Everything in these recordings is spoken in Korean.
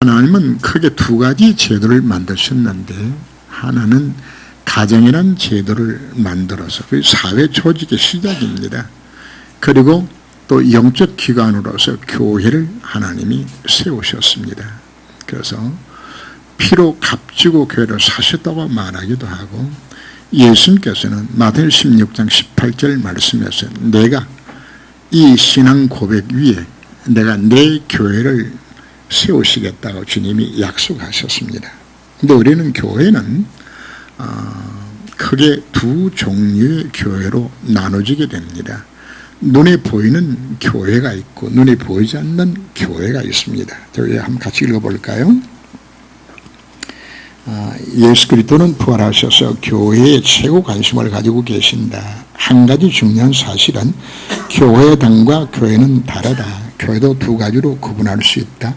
하나님은 크게 두 가지 제도를 만드셨는데 하나는 가정이라는 제도를 만들어서 그 사회 조직의 시작입니다. 그리고 또 영적 기관으로서 교회를 하나님이 세우셨습니다. 그래서 피로 값지고 교회를 사셨다고 말하기도 하고 예수님께서는 마태복음 16장 18절 말씀에서 내가 이 신앙 고백 위에 내가 내 교회를 세우시겠다고 주님이 약속하셨습니다. 근데 우리는 교회는 크게 두 종류의 교회로 나눠지게 됩니다. 눈에 보이는 교회가 있고 눈에 보이지 않는 교회가 있습니다. 저희 한번 같이 읽어볼까요? 예수 그리스도는 부활하셔서 교회에 최고 관심을 가지고 계신다. 한 가지 중요한 사실은 교회당과 교회는 다르다. 교회도 두 가지로 구분할 수 있다.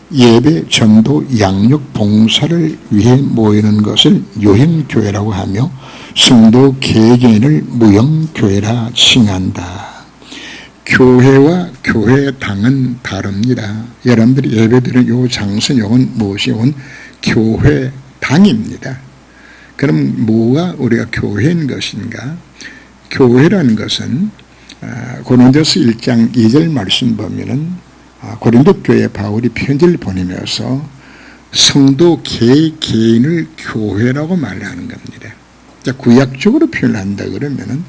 예배, 전도, 양육, 봉사를 위해 모이는 것을 요행교회라고 하며 성도 개개인을 무형교회라 칭한다. 교회와 교회당은 다릅니다. 여러분들이 예배드리는 요 장선 요건 무엇이? 요건 교회당입니다. 그럼 뭐가 우리가 교회인 것인가? 교회라는 것은 고린도서 1장 2절 말씀 보면은 고린도 교회 바울이 편지를 보내면서 성도 개개인을 교회라고 말하는 겁니다. 자, 구약적으로 표현한다 그러면은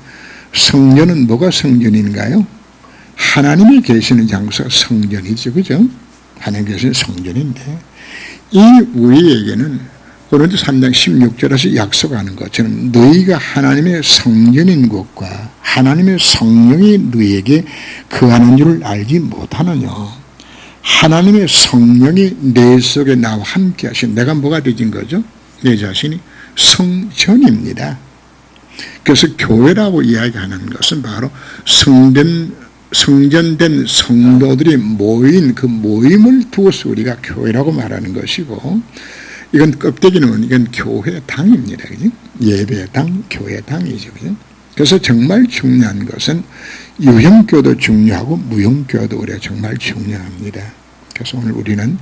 성전은 뭐가 성전인가요? 하나님이 계시는 장소가 성전이죠, 그죠? 하나님 계시는 성전인데 이 우리에게는 고린도 3장 16절에서 약속하는 것처럼 너희가 하나님의 성전인 곳과 하나님의 성령이 너희에게 거하는 줄을 알지 못하느냐. 하나님의 성령이 내 속에 나와 함께 하신 내가 뭐가 되진 거죠? 내 자신이 성전입니다. 그래서 교회라고 이야기하는 것은 바로 성전된 성도들이 모인 그 모임을 두어서 우리가 교회라고 말하는 것이고 이건 껍데기는 이건 교회당입니다. 그죠? 예배당, 교회당이죠. 그죠? 그래서 정말 중요한 것은 유형교도 중요하고 무형교도 우리가 정말 중요합니다. 그래서 오늘 우리는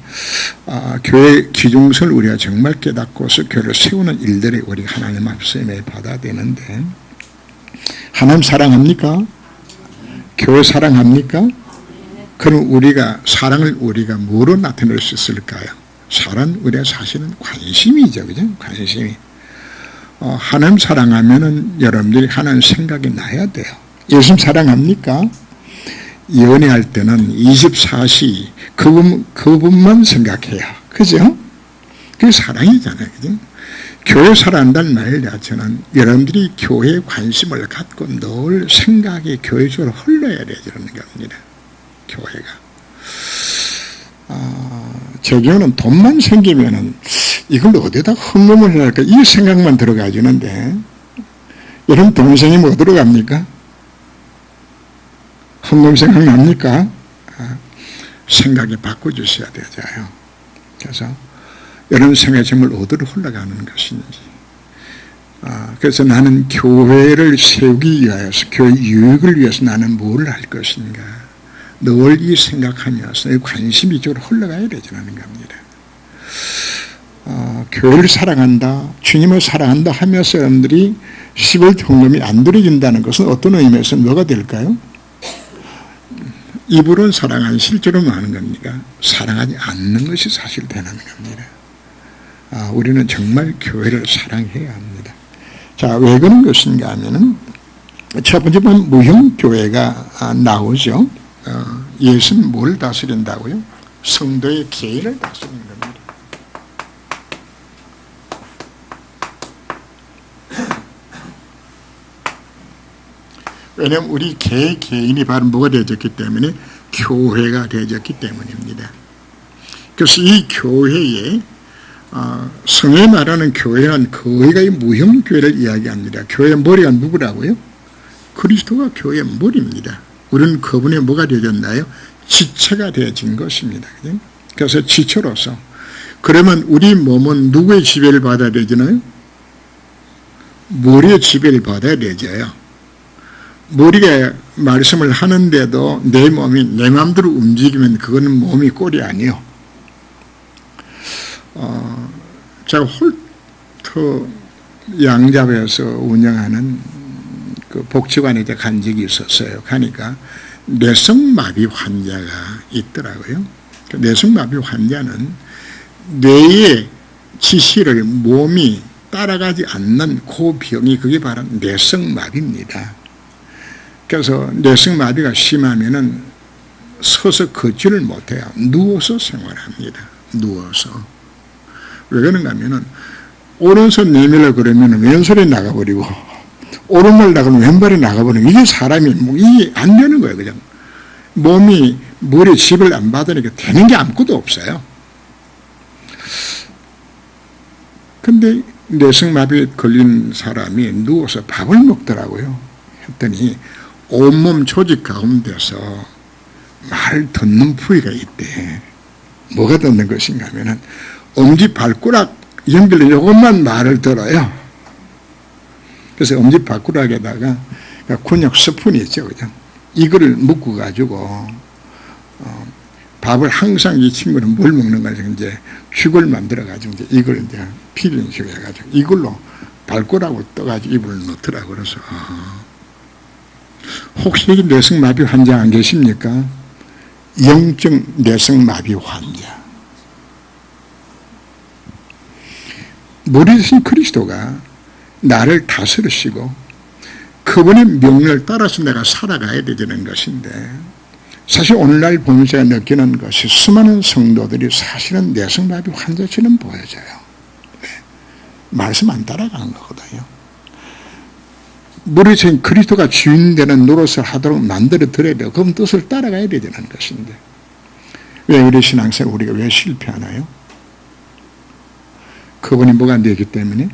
교회 기중선을 우리가 정말 깨닫고서 교회를 세우는 일들이 우리가 하나님 앞에 매일 받아야 되는데 하나님 사랑합니까? 교회 사랑합니까? 그럼 우리가 사랑을 우리가 뭐로 나타낼 수 있을까요? 사랑은 우리가 사실은 관심이죠. 그죠? 관심이. 하나님 사랑하면은 여러분들이 하나님 생각이 나야 돼요. 예수님 사랑합니까? 연애할 때는 24시 그분만 생각해요. 그죠? 그게 사랑이잖아요. 그죠? 교회 사랑한다는 말 자체는 여러분들이 교회에 관심을 갖고 늘 생각이 교회 쪽으로 흘러야 되는 겁니다. 교회가. 제 경우는 돈만 생기면은 이걸 어디다 헌금을 해야 할까 이 생각만 들어가지는데 여러분 돈 생기면 어디로 갑니까? 헌금 생각납니까? 생각이 바꿔주셔야 되잖아요. 그래서 여러분 생각이 정말 어디로 흘러가는 것인지. 그래서 나는 교회를 세우기 위하여서 교회 유익을 위해서 나는 뭘 할 것인가. 늘 이 생각하면서 관심이 이쪽으로 흘러가야 되지는 겁니다. 교회를 사랑한다, 주님을 사랑한다 하면서 여러분들이 10월 헌금이 안 드려진다는 것은 어떤 의미에서 뭐가 될까요? 입으로는 사랑하는 실제로 많은 겁니까? 사랑하지 않는 것이 사실 되는 겁니다. 우리는 정말 교회를 사랑해야 합니다. 자, 왜 그런 것인가 하면은 첫 번째 보면 무형교회가 나오죠. 예수는 뭘 다스린다고요? 성도의 개인을 다스리는 겁니다. 왜냐하면 우리 개인이 바로 뭐가 되어졌기 때문에 교회가 되어졌기 때문입니다. 그래서 이 교회에 성에 말하는 교회는 거의가 이 무형교회를 이야기합니다. 교회의 머리가 누구라고요? 그리스도가 교회의 머리입니다. 우리는 그분의 뭐가 되어졌나요? 지체가 되어진 것입니다. 그래서 지체로서 그러면 우리 몸은 누구의 지배를 받아야 되잖아요? 머리의 지배를 받아야 되죠. 머리가 말씀을 하는데도 내 몸이 내 마음대로 움직이면 그거는 몸이 꼴이 아니에요. 제가 홀트 양잡에서 운영하는 그 복지관에 간 적이 있었어요. 가니까 뇌성마비 환자가 있더라고요. 뇌성마비 환자는 뇌의 지시를 몸이 따라가지 않는 그 병이 그게 바로 뇌성마비입니다. 그래서 뇌성마비가 심하면은 서서 걷지를 못해요. 누워서 생활합니다. 누워서. 왜 그런가 하면은 오른손 내밀어 그러면 왼손이 나가버리고 오른발 나가면 왼발이 나가버리고 이게 사람이 이게 안 되는 거예요. 그냥 몸이 물에 집을 안 받으니까 되는 게 아무것도 없어요. 근데 뇌성마비에 걸린 사람이 누워서 밥을 먹더라고요. 했더니 온몸 조직 가운데서 말을 듣는 부위가 있대. 뭐가 듣는 것인가 하면은 엄지발가락 연결로 이것만 말을 들어요. 그래서 엄지발가락에다가 근육 스푼이 있죠. 그죠? 이거를 묶어 가지고 밥을 항상 이 친구는 뭘 먹는 거죠. 이제 죽을 만들어 가지고 이제 이걸 이제 필링식 해가지고 이걸로 발가락을 떠가지고 입을 넣더라고. 그래서 혹시 여기 뇌성마비 환자 안 계십니까? 영적 뇌성마비 환자. 머리 대신 그리스도가 나를 다스리시고 그분의 명령을 따라서 내가 살아가야 되는 것인데, 사실 오늘날 보면서 느끼는 것이 수많은 성도들이 사실은 뇌성마비 환자처럼 보여져요. 네. 말씀 안 따라가는 거거든요. 머리에서 그리스도가 주인되는 노릇을 하도록 만들어 드려야 돼요. 그럼 뜻을 따라가야 되는 것인데 왜 우리 신앙생활 우리가 왜 실패하나요? 그분이 뭐가 안 되기 때문에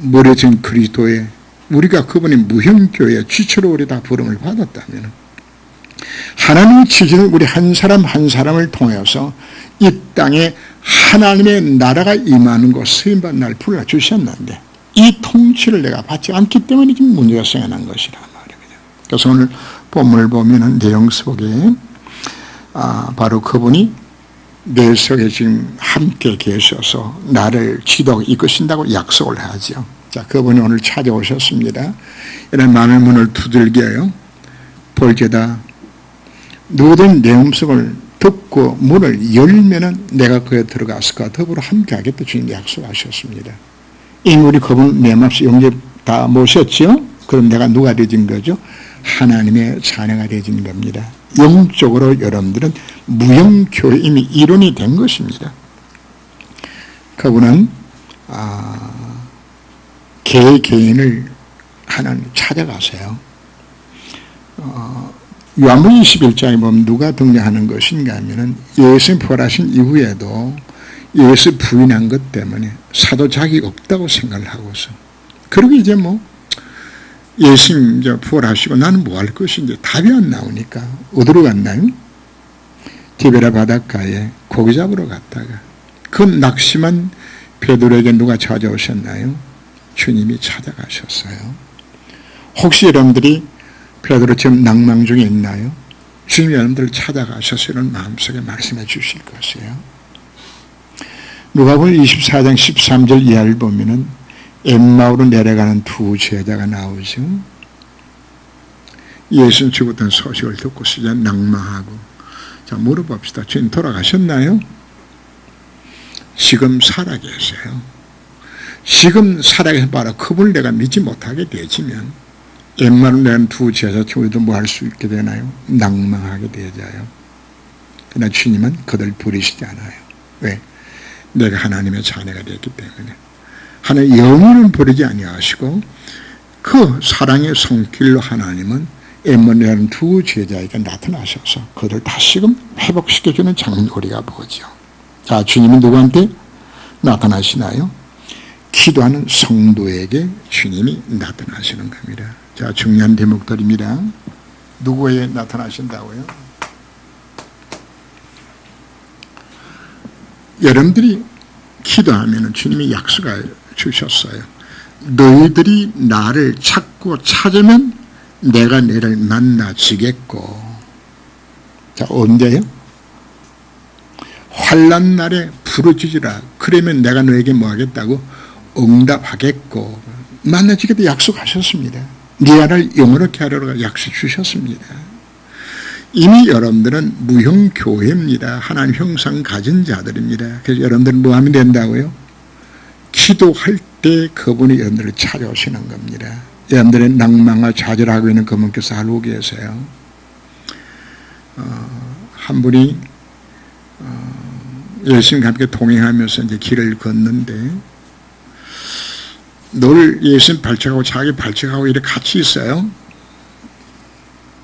머리에서 그리스도의 우리가 그분의 무형교회 지체로 우리 다 부름을 받았다면 하나님의 지지는 우리 한 사람 한 사람을 통해서 이 땅에 하나님의 나라가 임하는 것 쓰임받는 날 불러주셨는데 이 통치를 내가 받지 않기 때문에 지금 문제가 생겨난 것이란 말이거든요. 그래서 오늘 본문을 보면 내용 속에 바로 그분이 내 속에 지금 함께 계셔서 나를 지도하고 이끄신다고 약속을 하죠. 자, 그분이 오늘 찾아오셨습니다. 이런 마음의 문을 두들겨요. 볼지어다 누구든 내 음성을 듣고 문을 열면은 내가 그에 들어가서 그와 더불어 함께 하겠다 주님 약속하셨습니다. 이미 우리 그분 내 맘씨 영접 다 모셨죠? 그럼 내가 누가 되진 거죠? 하나님의 자녀가 되진 겁니다. 영적으로 여러분들은 무형교회 이미 이론이 된 것입니다. 그분은 개개인을 하나님 찾아가세요. 요한복음 21장에 보면 누가 등장하는 것인가 하면은 예수님 부활하신 이후에도 예수 부인한 것 때문에 사도 자격이 없다고 생각을 하고서 그리고 이제 뭐 예수님 이제 부활하시고 나는 뭐 할 것인지 답이 안 나오니까 어디로 갔나요? 디베라 바닷가에 고기 잡으러 갔다가 그 낙심한 베드로에게 누가 찾아오셨나요? 주님이 찾아가셨어요. 혹시 여러분들이 베드로 지금 낭망 중에 있나요? 주님이 여러분들을 찾아가셔서 이런 마음속에 말씀해 주실 것이에요. 누가복음 24장 13절 이하를 보면은 엠마오로 내려가는 두 제자가 나오죠. 예수님 죽었던 소식을 듣고 이제 낭망하고 자 물어봅시다. 주님 돌아가셨나요? 지금 살아계세요. 지금 살아계신 바로 그분을 내가 믿지 못하게 되지면 엠마오로 내려가는 두 제자 우리도 뭐 할 수 있게 되나요? 낭망하게 되어져요. 그러나 주님은 그들 버리시지 않아요. 왜? 내가 하나님의 자녀가 되었기 때문에 하나님 영원은 버리지 아니하시고 그 사랑의 손길로 하나님은 엠마오라는 두 제자에게 나타나셔서 그들 다시금 회복시켜주는 장면을 우리가 보죠. 자, 주님이 누구한테 나타나시나요? 기도하는 성도에게 주님이 나타나시는 겁니다. 자, 중요한 대목들입니다. 누구에게 나타나신다고요? 여러분들이 기도하면 주님이 약속을 주셨어요. 너희들이 나를 찾고 찾으면 내가 너를 만나주겠고. 자, 언제요? 환난 날에 부르짖으라. 그러면 내가 너에게 뭐 하겠다고? 응답하겠고. 만나지기도 약속하셨습니다. 네 아를 영원하게 하려고 약속 주셨습니다. 이미 여러분들은 무형교회입니다. 하나님 형상 가진 자들입니다. 그래서 여러분들은 뭐 하면 된다고요? 기도할 때 그분이 여러분들을 찾아오시는 겁니다. 여러분들의 낭망과 좌절하고 있는 그분께서 알고 계세요. 한 분이 예수님과 함께 동행하면서 이제 길을 걷는데 늘 예수님 발짝하고 자기 발짝하고 이렇게 같이 있어요.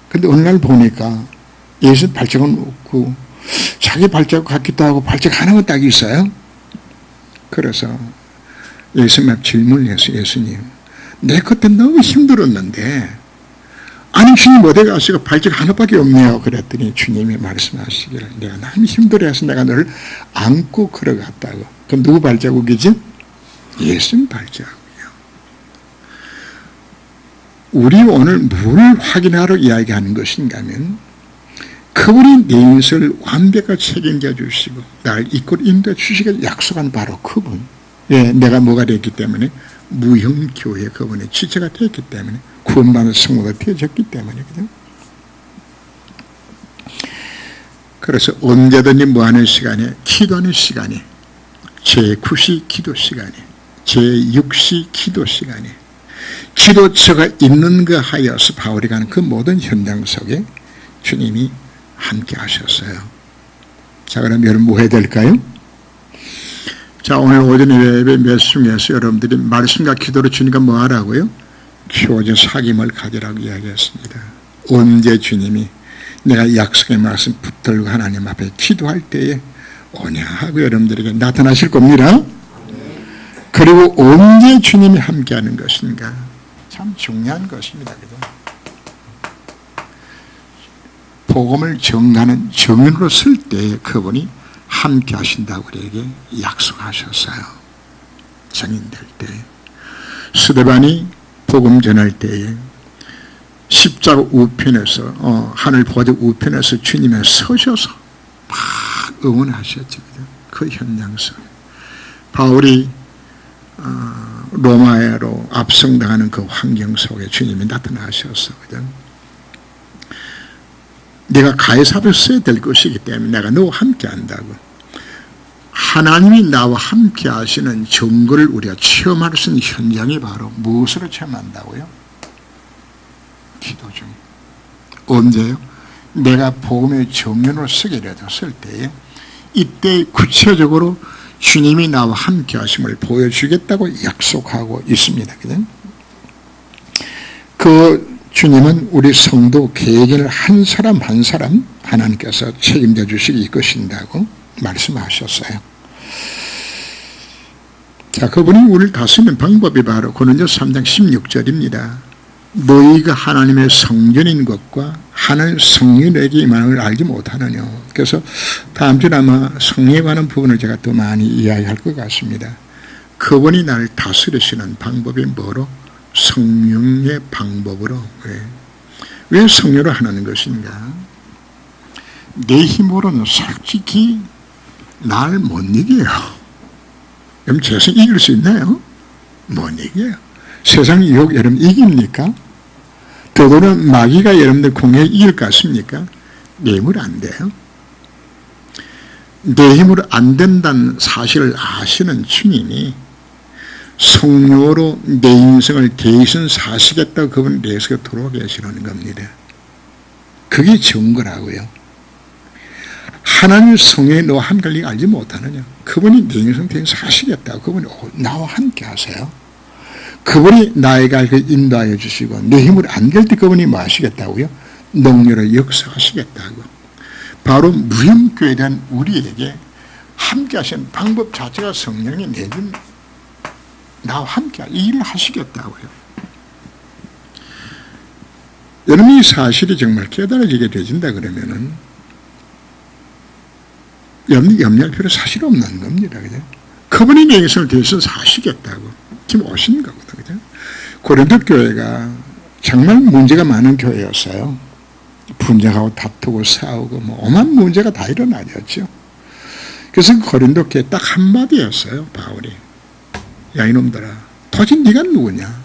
근데 어느 날 보니까 예수님 발짝은 없고 자기 발자국 같기도 하고 발자국 하나만 딱 있어요. 그래서 예수님 앞 질문을 했어요. 예수님, 내 그때 너무 힘들었는데 아니 주님 어디 가시고 발자국 하나밖에 없네요. 그랬더니 주님이 말씀하시기를 내가 너무 힘들어해서 내가 너를 안고 걸어갔다고. 그럼 누구 발자국이지? 예수님 발자국이요. 우리 오늘 뭘 확인하러 이야기하는 것인가 하면 그분이 내 인생을 완벽하게 책임져 주시고 날 이끌어 인도해 주시기를 약속한 바로 그분. 예, 내가 뭐가 됐기 때문에 무형교회 그분의 지체가 됐기 때문에 구원받은 성도가 되어졌기 때문에 그죠? 그래서 언제든지 뭐하는 시간에 기도하는 시간에 제9시 기도 시간에 제6시 기도 시간에 기도처가 있는 거 하여서 바울이 가는 그 모든 현장 속에 주님이 함께 하셨어요. 자, 그럼 여러분 뭐 해야 될까요? 자, 오늘 오전 예배 메시지에서 여러분들이 말씀과 기도로 주니까 뭐 하라고요? 주어진 사귐을 가지라고 이야기했습니다. 언제 주님이 내가 약속의 말씀 붙들고 하나님 앞에 기도할 때에 오냐 하고 여러분들에게 나타나실 겁니다. 그리고 언제 주님이 함께하는 것인가? 참 중요한 것입니다. 그죠? 복음을 전하는 정인으로 쓸 때 그분이 함께 하신다고 우리에게 약속하셨어요. 정인될 때. 스데반이 복음 전할 때에 십자가 우편에서 하늘 보좌 우편에서 주님에 서셔서 막 응원하셨죠. 그 현장 속에 바울이 로마로 압송당하는 그 환경 속에 주님이 나타나셨어. 그죠? 내가 가이사를 써야 될 것이기 때문에 내가 너와 함께 한다고. 하나님이 나와 함께 하시는 증거를 우리가 체험할 수 있는 현장이 바로 무엇으로 체험한다고요? 기도 중. 언제요? 내가 복음의 정면으로 서게 되었을 때에 이때 구체적으로 주님이 나와 함께 하심을 보여주겠다고 약속하고 있습니다. 그죠? 그 주님은 우리 성도 개개인을 한 사람 한 사람 하나님께서 책임져 주시기 것인다고 말씀하셨어요. 자, 그분이 우리를 다스리는 방법이 바로 고린도서 3장 16절입니다. 너희가 하나님의 성전인 것과 하나님 성령에게 임하는 걸 알지 못하느냐. 그래서 다음 주에 아마 성령에 관한 부분을 제가 더 많이 이야기할 것 같습니다. 그분이 나를 다스리시는 방법이 뭐로? 성령의 방법으로. 왜 성령으로 하는 것인가? 내 힘으로는 솔직히 날 못 이겨요. 그럼 세상 이길 수 있나요? 못 이겨요. 세상 유혹 여러분 이깁니까? 더더는 마귀가 여러분들 공략 이길 것 같습니까? 내 힘으로 안 돼요. 내 힘으로 안 된다는 사실을 아시는 주님이 성령으로 내 인생을 대신 사시겠다고 그분 내에서 들어오게 하시는 겁니다. 그게 증거라고요. 하나님 성령이 너와 함께 할 리가 알지 못하느냐. 그분이 내 인생 대신 사시겠다고 그분이 나와 함께 하세요. 그분이 나에게 알게 인도하여 주시고 내 힘으로 안 될 때 그분이 뭐 하시겠다고요? 능력으로 역사하시겠다고. 바로 무형교회에 대한 우리에게 함께 하시는 방법 자체가 성령이 내준 나와 함께 이 일을 하시겠다고요. 여러분이 사실이 정말 깨달아지게 되진다 그러면은 여러분이 염려할 필요 사실 없는 겁니다. 그죠? 그분이 내 인생을 대해서 사시겠다고 지금 오신 거거든요. 그죠? 고린도 교회가 정말 문제가 많은 교회였어요. 분쟁하고 다투고 싸우고 뭐 오만 문제가 다 일어나졌죠. 그래서 고린도 교회 딱 한마디였어요. 바울이. 야 이놈들아, 도대체 네가 누구냐?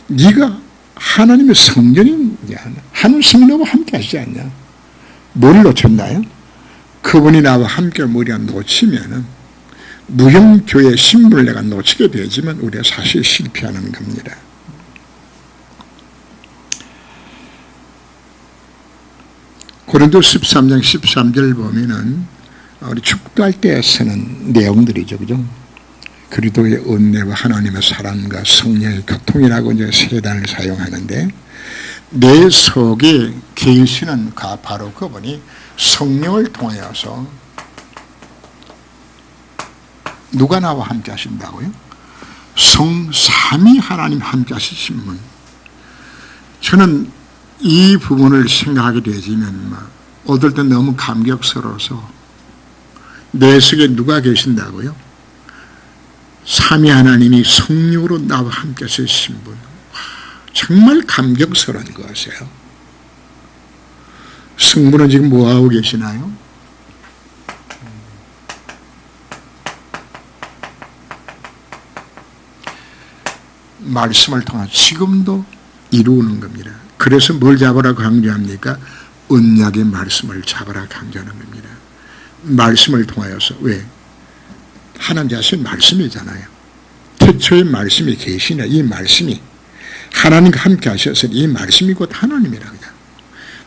네가 하나님의 성전이냐? 하나님 성령과 함께 하시지 않냐? 뭘 놓쳤나요? 그분이 나와 함께 우리가 놓치면은 무형교회 신분을 내가 놓치게 되지만 우리가 사실 실패하는 겁니다. 고린도서 13장 13절 보면은 우리 축도할 때 쓰는 내용들이죠, 그죠? 그리스도의 은혜와 하나님의 사랑과 성령의 교통이라고 이제 세 단을 사용하는데, 내 속에 계시는 바로 그분이 성령을 통하여서 누가 나와 함께 하신다고요? 성삼위 하나님 함께 하시신 분. 저는 이 부분을 생각하게 되지만 어떨 때 너무 감격스러워서, 내 속에 누가 계신다고요? 삼위 하나님이 성령으로 나와 함께 하신 분. 정말 감격스러운 것이에요. 성부는 지금 뭐하고 계시나요? 말씀을 통해 지금도 이루는 겁니다. 그래서 뭘 잡으라고 강조합니까? 언약의 말씀을 잡으라 강조하는 겁니다. 말씀을 통하여서. 왜? 하나님 자신 말씀이잖아요. 태초의 말씀이 계시네. 이 말씀이 하나님과 함께 하셔서 이 말씀이 곧 하나님이라고요.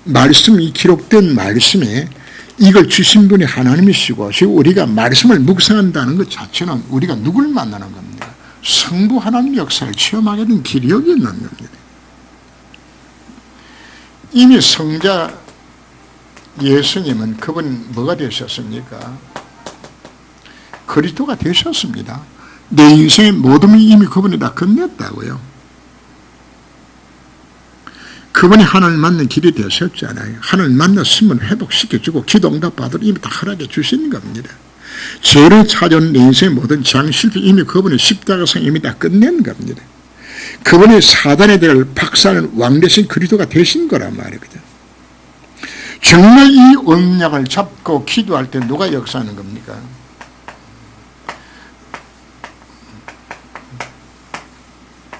말씀이 기록된 말씀에 이걸 주신 분이 하나님이시고, 지금 우리가 말씀을 묵상한다는 것 자체는 우리가 누굴 만나는 겁니다. 성부 하나님의 역사를 체험하게 된 길이 여기 있는 겁니다. 이미 성자 예수님은 그분 뭐가 되셨습니까? 그리스도가 되셨습니다. 내 인생의 모든 이 이미 그분이 다 끝냈다고요. 그분이 하나님 만난 길이 되셨잖아요. 하나님 만났으면 회복시켜주고 기도 응답 받으러 이미 다 허락해 주신 겁니다. 죄를 찾아온 내 인생의 모든 장실도 이미 그분의 십자가상 이미 다 끝낸 겁니다. 그분이 사단에 대해 박살낸 왕 대신 그리스도가 되신 거란 말이거든요. 정말 이 언약을 잡고 기도할 때 누가 역사하는 겁니까?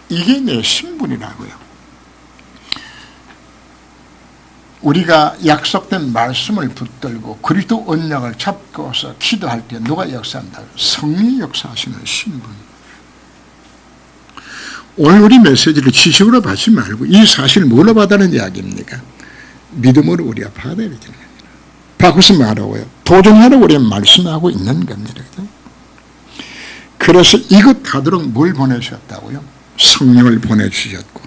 이게 내 신분이라고요. 우리가 약속된 말씀을 붙들고 그리스도 언약을 잡고서 기도할 때 누가 역사한다? 성령이 역사하시는 신분. 오늘 우리 메시지를 지식으로 받지 말고 이 사실을 뭘로 받아는 이야기입니까? 믿음으로 우리가 받아야 되는 겁니다. 바꾸서 말하고요. 도전하라고 우리가 말씀하고 있는 겁니다. 그래서 이것 하도록 뭘 보내주셨다고요? 성령을 보내주셨고,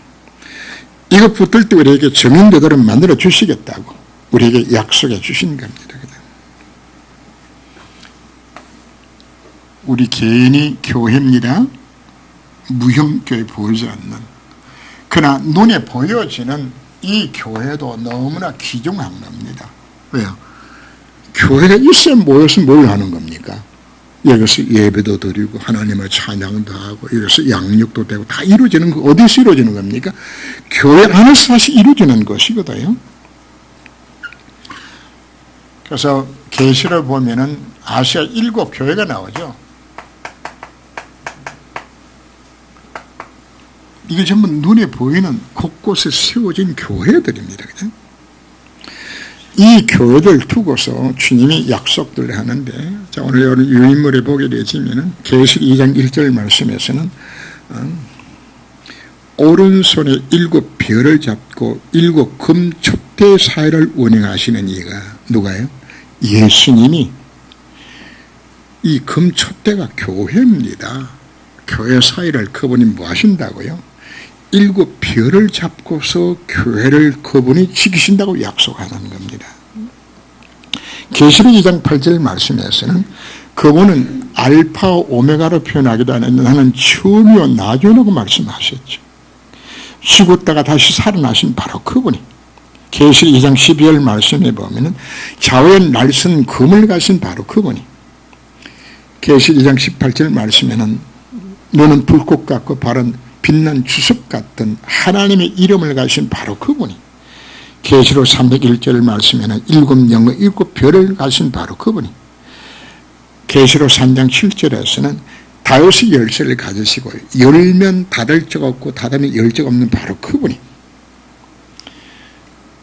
이것 붙들 때 우리에게 정인되도록 만들어 주시겠다고 우리에게 약속해 주신 겁니다. 우리 개인이 교회입니다. 무형교회 보이지 않는, 그러나 눈에 보여지는 이 교회도 너무나 귀중한 겁니다. 왜요? 교회가 있어야 모여서 뭘 하는 겁니까? 여기서 예배도 드리고 하나님의 찬양도 하고 여기서 양육도 되고 다 이루어지는 거 어디서 이루어지는 겁니까? 교회 안에서 사실 이루어지는 것이거든요. 그래서 계시를 보면은 아시아 7교회가 나오죠. 이게 전부 눈에 보이는 곳곳에 세워진 교회들입니다. 그죠? 이 교회를 두고서 주님이 약속들을 하는데, 자, 오늘 유인물에 보게 되지면은 계시록 2장 1절 말씀에서는 오른손에 7 별을 잡고 7 금촛대 사이를 운행하시는 이가 누가요? 예수님이. 이 금촛대가 교회입니다. 교회 사이를 그분이 뭐 하신다고요? 7 별을 잡고서 교회를 그분이 지키신다고 약속하는 겁니다. 계시록 2장 8절 말씀에서는 그분은 알파 오메가로 표현하기도 하는데 나는 처음이요 나중이라고 말씀하셨죠. 죽었다가 다시 살아나신 바로 그분이. 계시록 2장 12절 말씀에 보면은 좌우에 날선 금을 가신 바로 그분이. 계시록 2장 18절 말씀에는 너는 불꽃 같고 바른 빛난 주석 같은 하나님의 이름을 가신 바로 그분이. 계시록 301절 말씀에는 7 영의 7 별을 가신 바로 그분이. 계시록 3장 7절에서는 다윗의 열쇠를 가지시고 열면 닫을 적 없고 닫으면 열 적 없는 바로 그분이,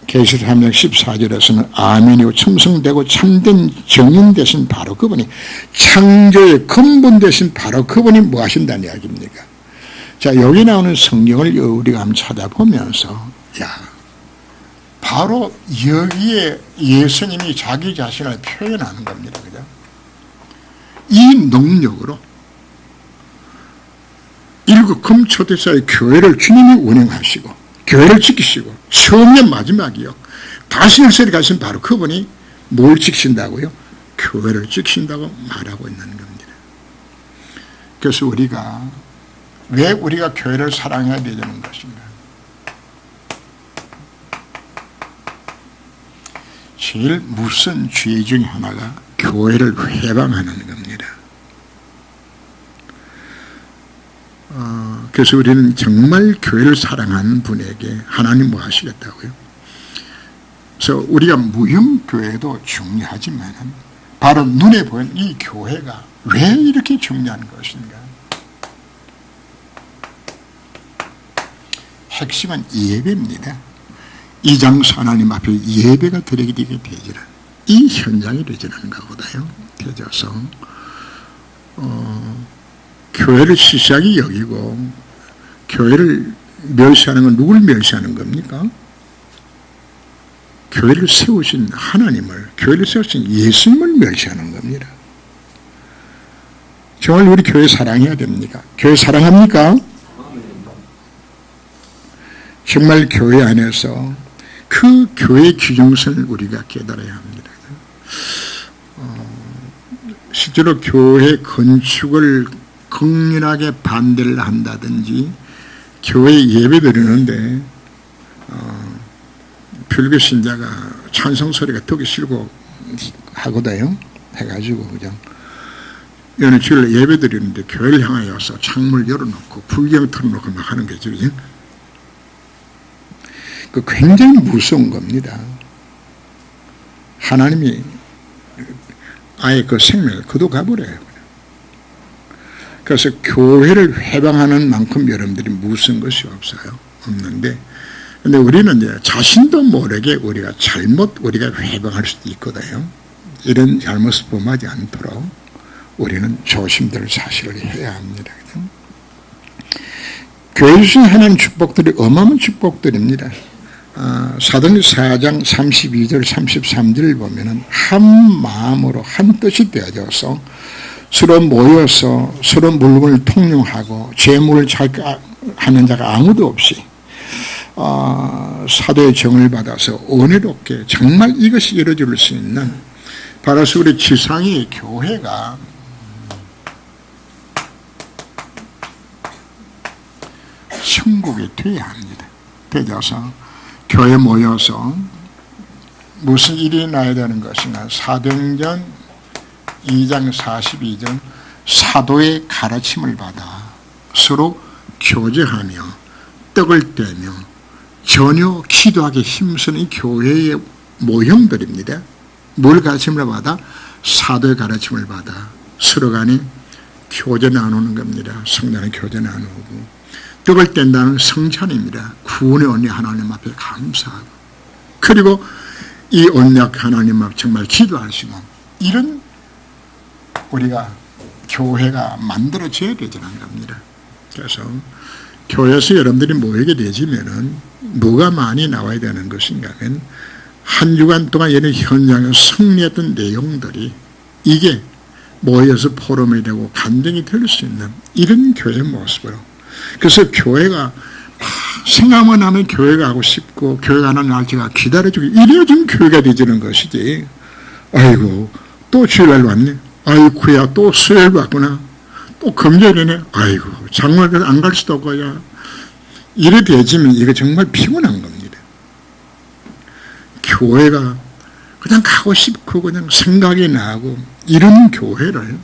계시록 3장 14절에서는 아멘이고 첨성되고 참된 정인 되신 바로 그분이, 창조의 근본 되신 바로 그분이 뭐 하신다는 이야기입니까? 자, 여기 나오는 성경을 우리가 한번 찾아보면서, 바로 여기에 예수님이 자기 자신을 표현하는 겁니다. 그죠? 이 능력으로 일곱 금초대사의 교회를 주님이 운영하시고 교회를 지키시고 처음에 마지막이요 다시 열쇠를 가신 바로 그분이 뭘 지키신다고요? 교회를 지키신다고 말하고 있는 겁니다. 그래서 우리가 왜 우리가 교회를 사랑해야 되는 것인가? 제일 무서운 죄 중에 하나가 교회를 회방하는 겁니다. 그래서 우리는 정말 교회를 사랑하는 분에게 하나님 뭐 하시겠다고요? 그래서 우리가 무형교회도 중요하지만 바로 눈에 보이는 이 교회가 왜 이렇게 중요한 것인가? 핵심은 예배입니다. 이 장소 하나님 앞에 예배가 드리게 되지는 이 현장이 되지는 것보다요. 되져서 교회를 시시하게 여기고 교회를 멸시하는 건 누굴 멸시하는 겁니까? 교회를 세우신 하나님을, 교회를 세우신 예수님을 멸시하는 겁니다. 정말 우리 교회 사랑해야 됩니까? 교회 사랑합니까? 정말 교회 안에서 그 교회 규정선을 우리가 깨달아야 합니다. 실제로 교회 건축을 극렬하게 반대를 한다든지 교회 예배 드리는데 불교 신자가 찬송 소리가 듣기 싫고 하거든요. 해가지고 그냥 어느 주일에 예배 드리는데 교회를 향하여서 창문을 열어놓고 불경 틀어놓고 막 하는 거죠. 그 굉장히 무서운 겁니다. 하나님이 아예 그 생명을 거둬가버려요. 그래서 교회를 회방하는 만큼 여러분들이 무슨 것이 없어요. 없는데, 근데 우리는 이제 자신도 모르게 우리가 우리가 회방할 수도 있거든요. 이런 잘못을 범하지 않도록 우리는 조심될 사실을 해야 합니다. 교회 주신 하나님 축복들이 어마어마한 축복들입니다. 사도행전 4장 32절 33절을 보면은 한 마음으로 한 뜻이 되어져서 서로 모여서 서로 물건을 통용하고 재물을 하는 자가 아무도 없이 사도의 정을 받아서 은혜롭게 정말 이것이 이루어질 수 있는 바로 우리 지상의 교회가 천국이 되어야 합니다. 되어서 교회 모여서 무슨 일이 나야 되는 것인가? 사도행전 2장 42절 사도의 가르침을 받아 서로 교제하며 떡을 떼며 전혀 기도하기 힘쓰는 이 교회의 모형들입니다. 뭘 가르침을 받아? 사도의 가르침을 받아 서로 간에 교제 나누는 겁니다. 성단의 교제 나누고 떡을 뗀다는 성찬입니다. 구원의 언니 하나님 앞에 감사하고 그리고 이 언약 하나님 앞에 정말 기도하시고 이런 우리가 교회가 만들어져야 되는 겁니다. 그래서 교회에서 여러분들이 모이게 되지면은 뭐가 많이 나와야 되는 것인가 하면 한 주간 동안 이런 현장에서 승리했던 내용들이 이게 모여서 포럼이 되고 간증이 될 수 있는 이런 교회 모습으로 그래서 교회가 생각만 하면 교회가 하고 싶고 교회가 하는 날짜가 기다려주고 이래야 좀 교회가 되지는 것이지 아이고 또 주일날 왔네 아이쿠야 또 수요일 왔구나 또 금요일이네 아이고 장말 안 갈 수도 없고야 이래 되지면 이거 정말 피곤한 겁니다. 교회가 그냥 가고 싶고 그냥 생각이 나고 이런 교회를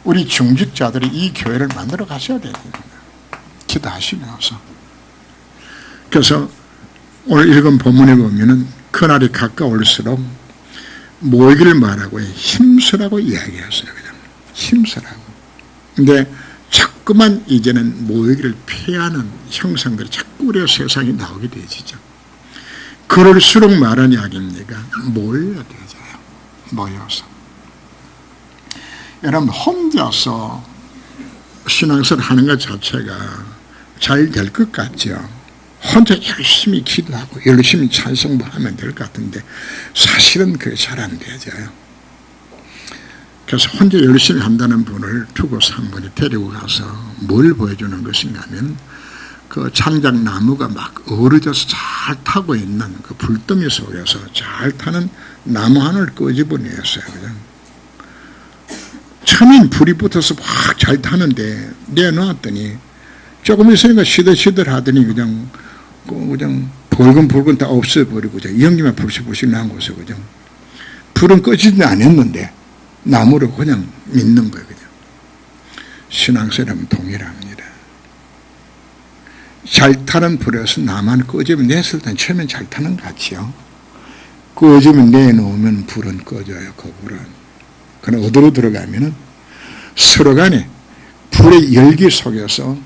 우리 중직자들이 이 교회를 만들어 가셔야 됩니다. 기도하시면서 그래서 오늘 읽은 본문에 보면은 그날이 가까울수록 모이기를 말하고 힘쓰라고 이야기했어요. 힘쓰라고. 근데 자꾸만 이제는 모이기를 피하는 형상들이 자꾸 우리가 세상에 나오게 되지죠. 그럴수록 말은 약입니까? 모여야 되잖아요. 모여서. 여러분 혼자서 신앙생활 하는 것 자체가 잘 될 것 같죠. 혼자 열심히 기도하고 열심히 찬송하면 될 것 같은데 사실은 그게 잘 안 되죠. 그래서 혼자 열심히 한다는 분을 두고서 한 분이 데리고 가서 뭘 보여주는 것인가 하면 그 장작나무가 막 어우러져서 잘 타고 있는 그 불더미 속에서 잘 타는 나무 하나를 끄집어내었어요. 그냥. 처음엔 불이 붙어서 막 잘 타는데 내놓았더니 조금 있으니까 시들시들 하더니 그냥 붉은 다 없어버리고 연기만 불실불실 난 곳에 그냥 불은 끄지도 않았는데 나무를 그냥 믿는 거예요. 그냥. 신앙생활은 동일합니다. 잘 타는 불에서 나만 끄집어 냈을 땐 처음엔 잘 타는 것 같지요. 끄집어 내놓으면 불은 꺼져요. 그 불은. 그럼 어디로 들어가면은 서로 간에 불의 열기 속에서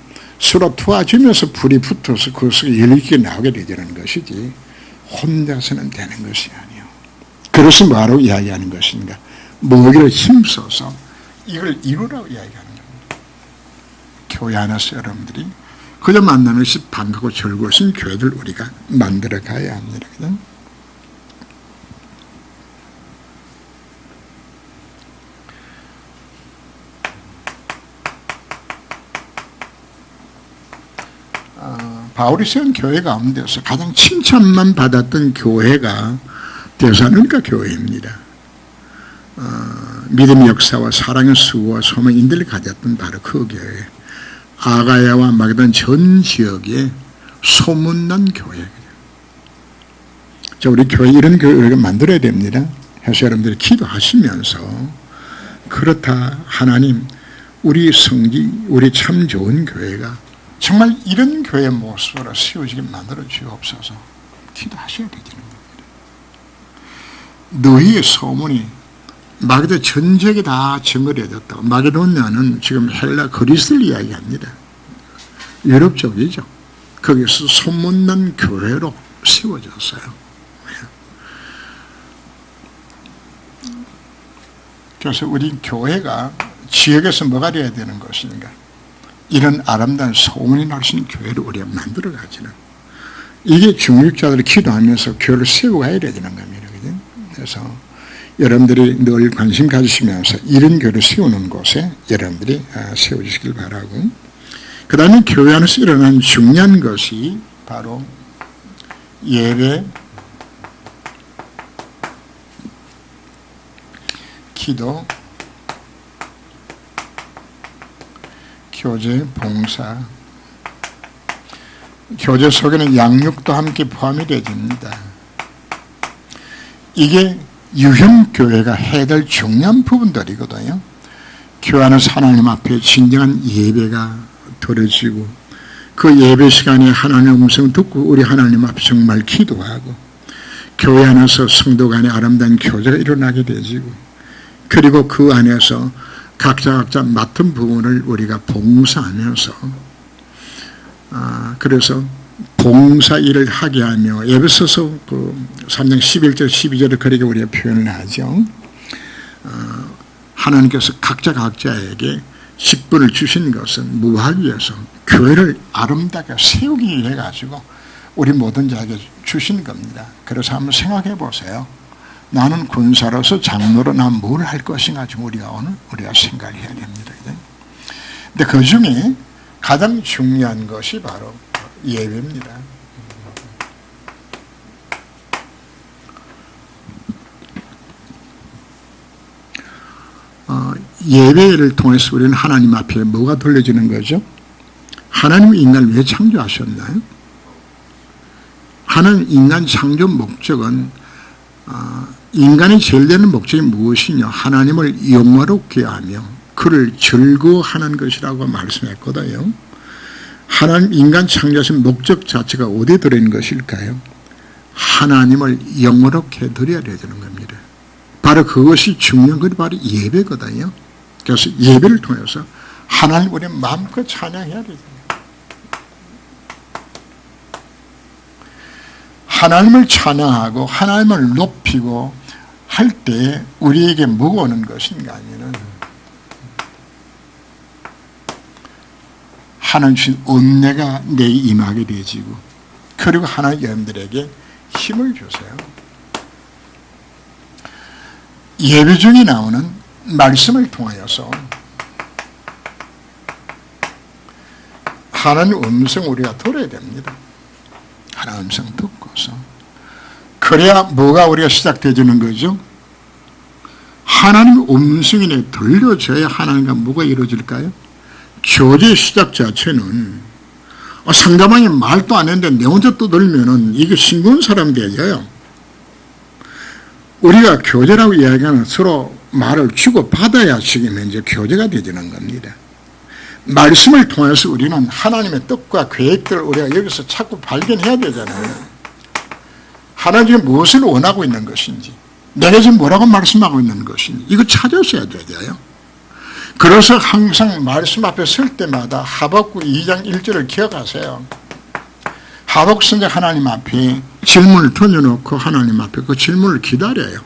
서로 도와주면서 불이 붙어서 그 속에 열기가 나오게 되는 것이지 혼자서는 되는 것이 아니에요. 그래서 뭐라고 이야기하는 것인가? 모기를 힘써서 이걸 이루라고 이야기하는 겁니다. 교회 안에서 여러분들이 그저 만나는 것이 반갑고 즐거우신 교회들 우리가 만들어 가야 합니다. 그죠? 바울이 세운 교회 가운데서 가장 칭찬만 받았던 교회가 데살로니가 교회입니다. 믿음의 역사와 사랑의 수고와 소망 인들이 가졌던 바로 그 교회. 아가야와 마게도냐 전 지역에 소문난 교회. 자, 우리 교회 이런 교회 우리가 만들어야 됩니다. 해서 여러분들이 기도하시면서 그렇다 하나님 우리 성지 우리 참 좋은 교회가 정말 이런 교회의 모습으로 세워지게 만들어 주옵소서 기도하셔야 되는 겁니다. 너희의 소문이 마게도냐 전 지역에 다 증거되어졌다고. 마게도냐는 지금 헬라 그리스를 이야기합니다. 유럽 쪽이죠. 거기서 소문난 교회로 세워졌어요. 그래서 우리 교회가 지역에서 뭐가 되어야 되는 것인가? 이런 아름다운 소문이 날 수 있는 교회를 우리가 만들어 가지는. 이게 중직자들이 기도하면서 교회를 세우고 가야 되는 겁니다. 그죠? 그래서 여러분들이 늘 관심 가지시면서 이런 교회를 세우는 곳에 여러분들이 세워주시길 바라고, 그 다음에 교회 안에서 일어나는 중요한 것이 바로 예배, 기도, 교제, 봉사. 교제 속에는 양육도 함께 포함이 되어집니다. 이게 유형교회가 해야 될 중요한 부분들이거든요. 교회 안에서 하나님 앞에 진정한 예배가 드려지고 그 예배 시간에 하나님의 음성을 듣고 우리 하나님 앞에 정말 기도하고 교회 안에서 성도 간의 아름다운 교제가 일어나게 되지고 그리고 그 안에서 각자 맡은 부분을 우리가 봉사하면서 그래서 봉사 일을 하게 하며 에베소서 그 3장 11절 12절을 그렇게 우리가 표현을 하죠. 하나님께서 각자에게 직분을 주신 것은 무엇을 위해서 교회를 아름답게 세우기 위해 가지고 우리 모든 자에게 주신 겁니다. 그래서 한번 생각해 보세요. 나는 군사로서 장로로 난 뭘 할 것인가 지금 우리가 생각을 해야 됩니다. 근데 그 중에 가장 중요한 것이 바로 예배입니다. 예배를 통해서 우리는 하나님 앞에 뭐가 돌려지는 거죠? 하나님이 인간을 왜 창조하셨나요? 하나님 인간 창조 목적은 인간이 제일 되는 목적이 무엇이냐? 하나님을 영화롭게 하며 그를 즐거워하는 것이라고 말씀했거든요. 하나님 인간 창조하신 목적 자체가 어디에 들어있는 것일까요? 하나님을 영화롭게 드려야 되는 겁니다. 바로 그것이 중요한 것이 바로 예배거든요. 그래서 예배를 통해서 하나님 우리 마음껏 찬양해야 되죠. 하나님을 찬양하고 하나님을 높이고 할 때 우리에게 뭐가 오는 것인가 하면은 하나님 주신 은혜가 내 임하게 되지고, 그리고 하나님 여러분들에게 힘을 주세요. 예배 중에 나오는 말씀을 통하여서 하나님 음성 우리가 들어야 됩니다. 하나님 음성 듣고서 그래야 뭐가 우리가 시작되어지는 거죠? 하나님 음성이 내게 들려져야 하나님과 뭐가 이루어질까요? 교제의 시작 자체는 상대방이 말도 안 했는데 내 혼자 떠들면은 이게 싱거운 사람 되죠. 우리가 교제라고 이야기하면 서로 말을 주고받아야 지금 이제 교제가 되지는 겁니다. 말씀을 통해서 우리는 하나님의 뜻과 계획들을 우리가 여기서 자꾸 발견해야 되잖아요. 하나님이 무엇을 원하고 있는 것인지, 내가 지금 뭐라고 말씀하고 있는 것인지 이거 찾으셔야 되죠. 그래서 항상 말씀 앞에 설 때마다 하박국 2장 1절을 기억하세요. 하박국 선지자 하나님 앞에 질문을 던져놓고 하나님 앞에 그 질문을 기다려요.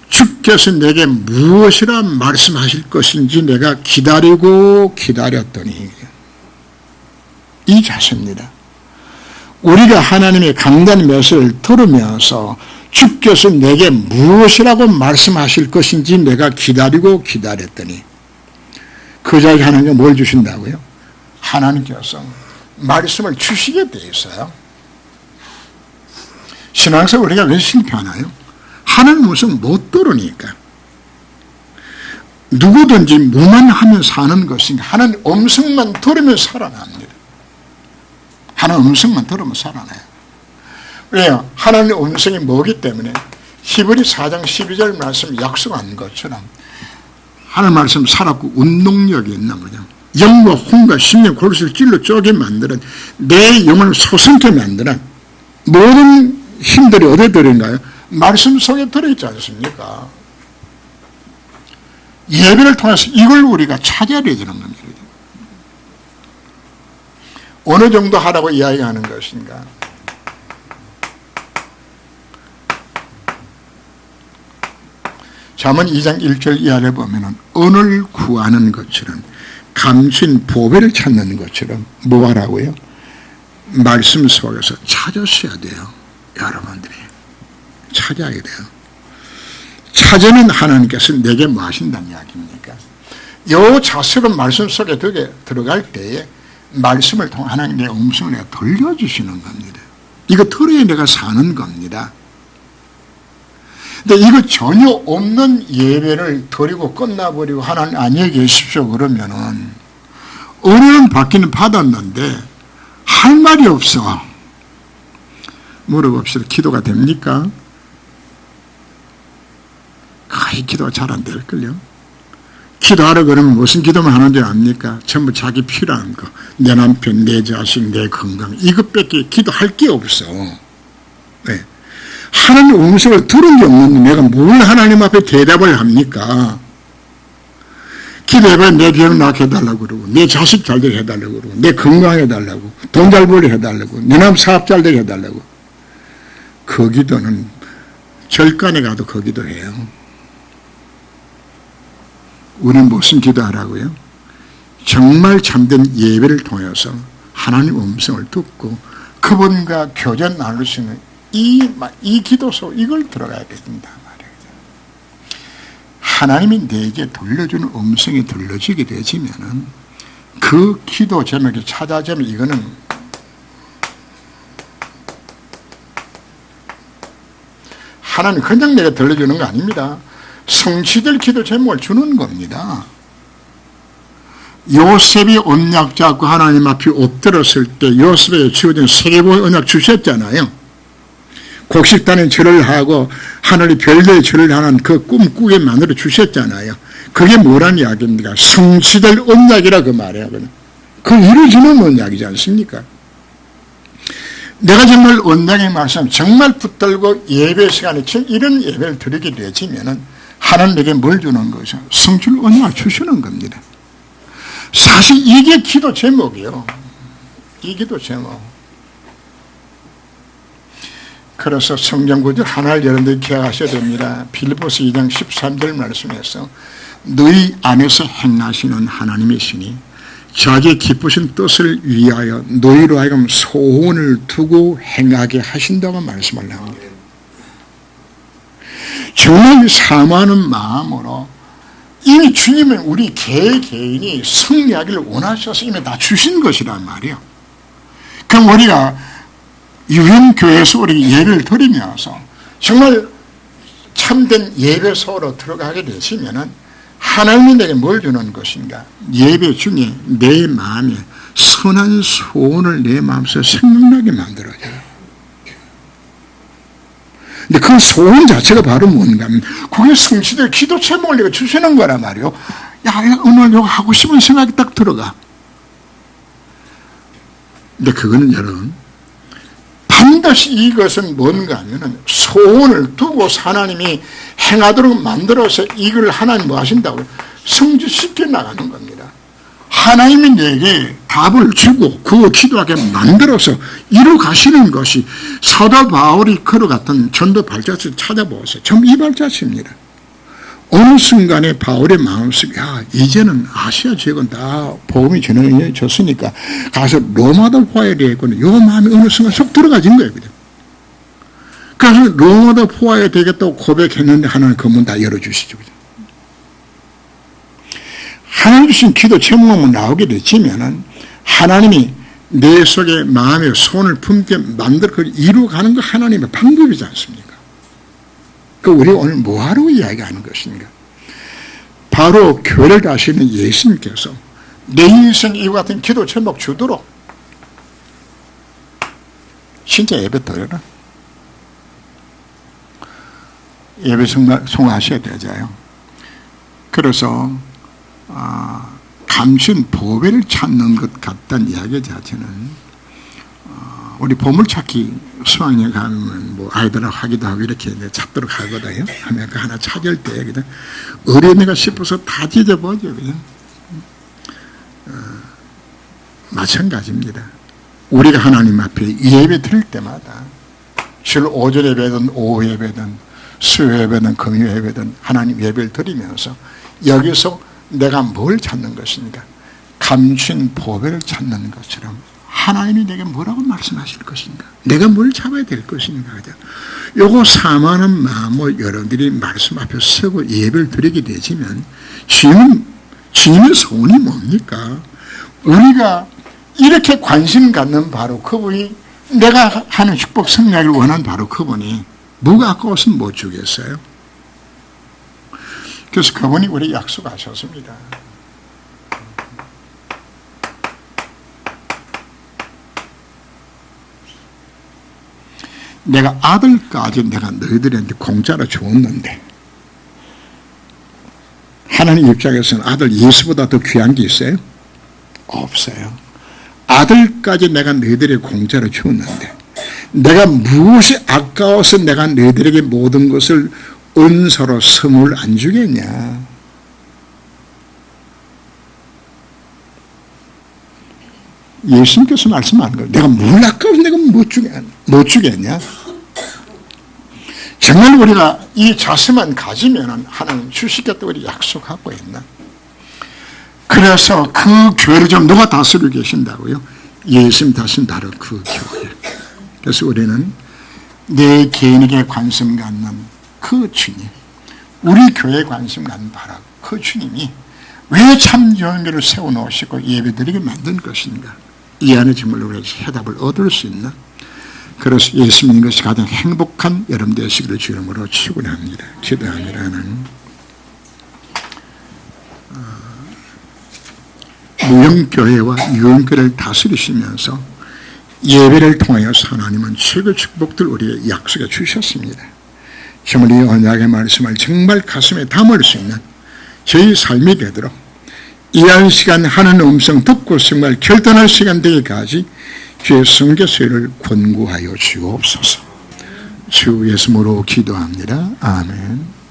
주께서 내게 무엇이라 말씀하실 것인지 내가 기다리고 기다렸더니, 이 자세입니다. 우리가 하나님의 강단 메시지를 들으면서 주께서 내게 무엇이라고 말씀하실 것인지 내가 기다리고 기다렸더니, 그 자리에 하나님께 뭘 주신다고요? 하나님께서 말씀을 주시게 돼 있어요. 신앙생활 우리가 왜 실패하나요? 하나님 음성 못 들으니까. 누구든지 뭐만 하면 사는 것인가, 하나님 음성만 들으면 살아납니다. 하나님 음성만 들으면 살아나요. 왜요? 하나님 음성이 뭐기 때문에 히브리 4장 12절 말씀 약속한 것처럼 하나님 말씀 살았고 운동력이 있나 보죠. 영과 혼과 심령 골수를 찔러 쪼개 만드는, 내 영혼을 소성케 만드는 모든 힘들이 어디에 들어있나요? 말씀 속에 들어있지 않습니까? 예배를 통해서 이걸 우리가 찾아야 되는 겁니다. 어느 정도 하라고 이야기하는 것인가? 잠언 2장 1절 이하를 보면 은을 구하는 것처럼, 감추인 보배를 찾는 것처럼 뭐 하라고요? 말씀 속에서 찾으셔야 돼요. 여러분들이 찾아야 돼요. 찾으면 하나님께서 내게 뭐 하신다는 이야기입니까? 이 자세로 말씀 속에 들어갈 때에 말씀을 통해 하나님 내 음성을 내가 들려주시는 겁니다. 이거 들어야 내가 사는 겁니다. 근데 이거 전혀 없는 예배를 드리고 끝나버리고 하나님 안녕히 계십시오 그러면은 은혜는 받기는 받았는데 할 말이 없어. 물어봅시다. 기도가 됩니까? 거의 기도가 잘 안 될걸요. 기도하라 그러면 무슨 기도만 하는 줄 압니까? 전부 자기 필요한 거, 내 남편, 내 자식, 내 건강, 이것밖에 기도할 게 없어. 네. 하나님 음성을 들은 게 없는데 내가 뭘 하나님 앞에 대답을 합니까? 기도해봐야 내 병 낫게 해달라고 그러고, 내 자식 잘 되게 해달라고 그러고, 내 건강해달라고, 돈 잘 벌게 해달라고, 내 남 사업 잘 되게 해달라고. 그 기도는 절간에 가도 그 기도해요. 우리는 무슨 기도하라고요? 정말 참된 예배를 통해서 하나님 음성을 듣고 그분과 교제 나눌 수 있는 이 기도 속 이걸 들어가야 된다 말이에요. 하나님이 내게 들려주는 음성이 들려지게 되지면은 그 기도 제목이 찾아지면 이거는 하나님 그냥 내가 들려주는 거 아닙니다. 성취될 기도 제목을 주는 겁니다. 요셉이 언약 잡고 하나님 앞에 엎드렸을 때 요셉에게 주어진 세계보의 언약 주셨잖아요. 곡식단에 절을 하고 하늘의 별들에 절을 하는 그 꿈꾸게 만들어 주셨잖아요. 그게 뭐란 이야기입니까? 성취될 언약이라 그 말이에요. 그 이루어지는 언약이지 않습니까? 내가 정말 언약의 말씀 정말 붙들고 예배 시간에 이런 예배를 드리게 되지면은 하나님 내게 뭘 주는 것이요? 성취를 언약을 주시는 겁니다. 사실 이게 기도 제목이에요. 이 기도 제목. 그래서 성경 구절 하나를 여러분들이 기억하셔야 됩니다. 빌립보서 2장 13절 말씀에서 너희 안에서 행하시는 하나님의 신이 자기의 기쁘신 뜻을 위하여 너희로 하여금 소원을 두고 행하게 하신다고 말씀을 합니다. 정말 사모하는 마음으로 이미 주님은 우리 개개인이 승리하기를 원하셔서 이미 다 주신 것이란 말이에요. 그럼 우리가 유형교회에서 우리 예배를 드리면서 정말 참된 예배소로 들어가게 되시면은 하나님이 내게 뭘 주는 것인가? 예배 중에 내 마음에 선한 소원을 내 마음속에 생각나게 만들어줘요. 근데 그 소원 자체가 바로 뭔가 하면 그게 성취될 기도 제목을 내가 주시는 거란 말이에요. 야, 오늘 이거 하고 싶은 생각이 딱 들어가. 근데 그거는 여러분 반드시 이것은 뭔가 하면은 소원을 두고 하나님이 행하도록 만들어서 이걸 하나님 뭐 하신다고요? 성취시켜 나가는 겁니다. 하나님이 내게 답을 주고 그 기도하게 만들어서 이루 가시는 것이 사도 바울이 걸어갔던 전도 발자취를 찾아보세요. 전부 이 발자취입니다. 어느 순간에 바울의 마음속에 이제는 아시아 지역은 다 복음이 전해졌으니까 가서 로마도 포화해야 되겠구나. 요 마음이 어느 순간 쏙 들어가진 거예요. 그래서 로마도 포화해야 되겠다고 고백했는데 하나님 그 문 다 열어주시죠. 하나님 주신 기도 제목만 나오게 되지면은 하나님이 내 속에 마음의 손을 품게 만들어 그걸 이루어가는 거 하나님의 방법이지 않습니까? 그 우리가 오늘 뭐하러 이야기하는 것인가? 바로 교회를 다시는 예수님께서 내 인생 이와 같은 기도 제목 주도록 진짜 예배 드려라. 예배 성공하셔야 되잖아요. 그래서 감춘 보배를 찾는 것 같다는 이야기 자체는 우리 보물찾기 수학여행 가면 뭐 아이들하고 하기도 하고 이렇게 찾도록 하거든요. 하면 그 하나 찾을 때 그냥 어린애가 싶어서 다 찢어버려 그냥. 마찬가지입니다. 우리가 하나님 앞에 예배 드릴 때마다 실 오전 예배든 오후 예배든 수요 예배든 금요 예배든 하나님 예배를 드리면서 여기서 내가 뭘 찾는 것인가? 감춘 보배를 찾는 것처럼 하나님이 내게 뭐라고 말씀하실 것인가? 내가 뭘 잡아야 될 것인가? 요거 사모하는 마음으로 여러분들이 말씀 앞에 서고 예배를 드리게 되지면 주님의 소원이 뭡니까? 우리가 이렇게 관심 갖는 바로 그분이 내가 하는 축복 성략을 원하는 바로 그분이 뭐가 아까웠으면 못 주겠어요? 그래서 그분이 우리 약속하셨습니다. 내가 아들까지 내가 너희들한테 공짜로 주었는데 하나님 입장에서는 아들 예수보다 더 귀한 게 있어요? 없어요. 아들까지 내가 너희들에게 공짜로 주었는데 내가 무엇이 아까워서 내가 너희들에게 모든 것을 은사로 선물 안 주겠냐? 예수님께서 말씀하는 거예요. 내가 뭘 아까워서 내가 못 주겠냐? 정말 우리가 이 자세만 가지면 하나님 주시겠다고 우리 약속하고 있나? 그래서 그 교회를 좀 누가 다스리고 계신다고요? 예수님 다스린 바로 그 교회. 그래서 우리는 내 개인에게 관심 갖는 그 주님, 우리 교회에 관심 갖는 바로 그 주님이 왜 참 교회를 세워놓으시고 예배드리게 만든 것인가? 이 안에 정말 우리가 해답을 얻을 수 있나? 그래서 예수 믿는 것이 가장 행복한 여러분 되시기를 주 이름으로 축원합니다. 기도합니다. 무형교회와 유형교회를 다스리시면서 예배를 통하여서 하나님은 최고의 축복들 우리에게 약속해 주셨습니다. 정말 이 언약의 말씀을 정말 가슴에 담을 수 있는 저희 삶이 되도록 이한 시간 하나님의 음성 듣고 정말 결단할 시간 되기까지 주의 선교수를 권고하여 주옵소서. 주 예수님으로 기도합니다. 아멘.